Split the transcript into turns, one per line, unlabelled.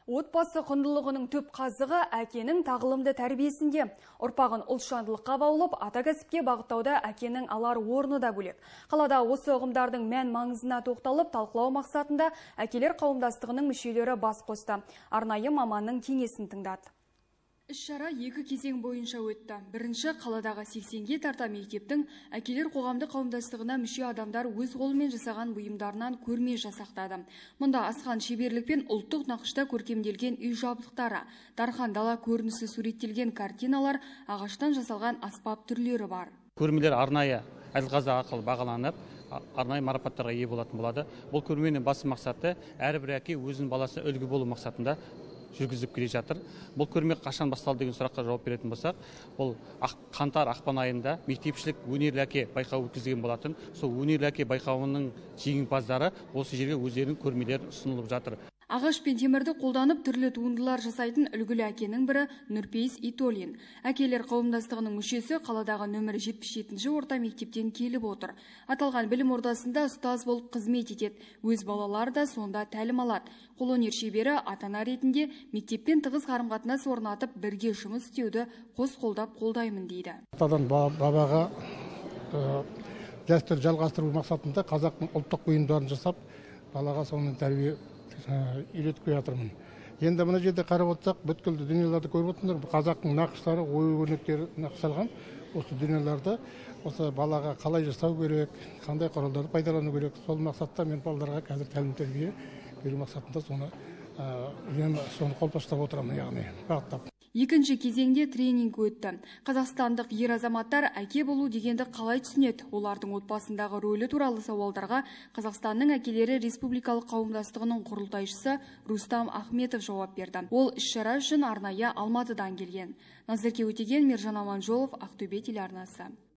Отбасы құндылығының түп қазығы әкенің тағылымды тәрбиесінде. Ұрпағын ұлтжандылыққа баулып, ата кәсіпке бағыттауда әкенің алар орны да бөлек. Қалада осы ұғымдардың мән маңызына тоқталып, талқылау мақсатында әкелер қауымдастығының мүшелері бас қосты. Арнайы маманның кеңесін тыңдады. Іс-шара екі кезең бойынша өтті. Бірінші, қаладағы 80-ге тарта мектептің әкелер қоғамды қауымдастығына мүше адамдар өз қолымен жасаған бұйымдарынан көрме жасақтады. Мұнда асқан шеберлікпен ұлттық нақышта көркемделген үй жабдықтары, дархан дала көрінісі суреттелген картиналар, ағаштан жасалған аспап түрлері бар.
Көрмелер арнайы әділқазы арқылы бағаланып, арнайы марапаттарға ие болатын болады. Бұл көрменің басты мақсаты әрбір әке өзінің баласына үлгі болу мақсатында жүргізіп келе жатыр. Бұл көрме қашан басталды деген сұраққа жауап беретін болсақ, бұл қаңтар-ақпан айында мектепшілік өнерлі әке байқауы өткізген болатын. Сол өнерлі әке байқауының жеңімпаздары осы жерге өздерінің көрмелері ұсынылып жатыр.
Ағаш пен темірді қолданып түрлі туындылар жасайтын үлгілі әкенің бірі Нұрпейіс Итолин. Әкелер қауымдастығының мүшесі қаладағы нөмірі 77-ші орта мектептен келіп отыр. Аталған білім ордасында ұстаз болып қызмет етеді. Өз балалары да сонда тәлім алады. Қолөнер шебері ата-ана ретінде мектеппен тығыз қарым-қатынас орнатып, бірге жұмыс істеуді қос қолдап қолдаймын дейді.
Атадан бабаға дәстүр жалғастыру мақсатында қазақтың ұлттық бұйымдарын жасап, балаға соның тәрбие үйретіп жатырмын. Енді мына жерде қарап отырсақ, бүткіл дүниелерді көріп отырсыңдар. Қазақтың нақыштары, ою-өрнектері нақышталған осы дүниелерді осы балаға қалай жасау керек, қандай құралдарды пайдалану керек. Сол мақсатта мен балаларға қазір тәлім тәрбие беру мақсатында соны қолпаштап отырамын, яғни бағыттап.
Екінші кезеңде тренинг өтті. Қазақстандық ер азаматтар әке болу дегенді қалай түсінеді? Олардың отбасындағы рөлі туралы сауалдарға Қазақстанның әкелері республикалық қауымдастығының құрылтайшысы Рустам Ахметов жауап берді. Ол іс-шара үшін арнайы Алматыдан келген. Назерке Өтеген, Мержан Аманжолов, Ақтөбе телеарнасы.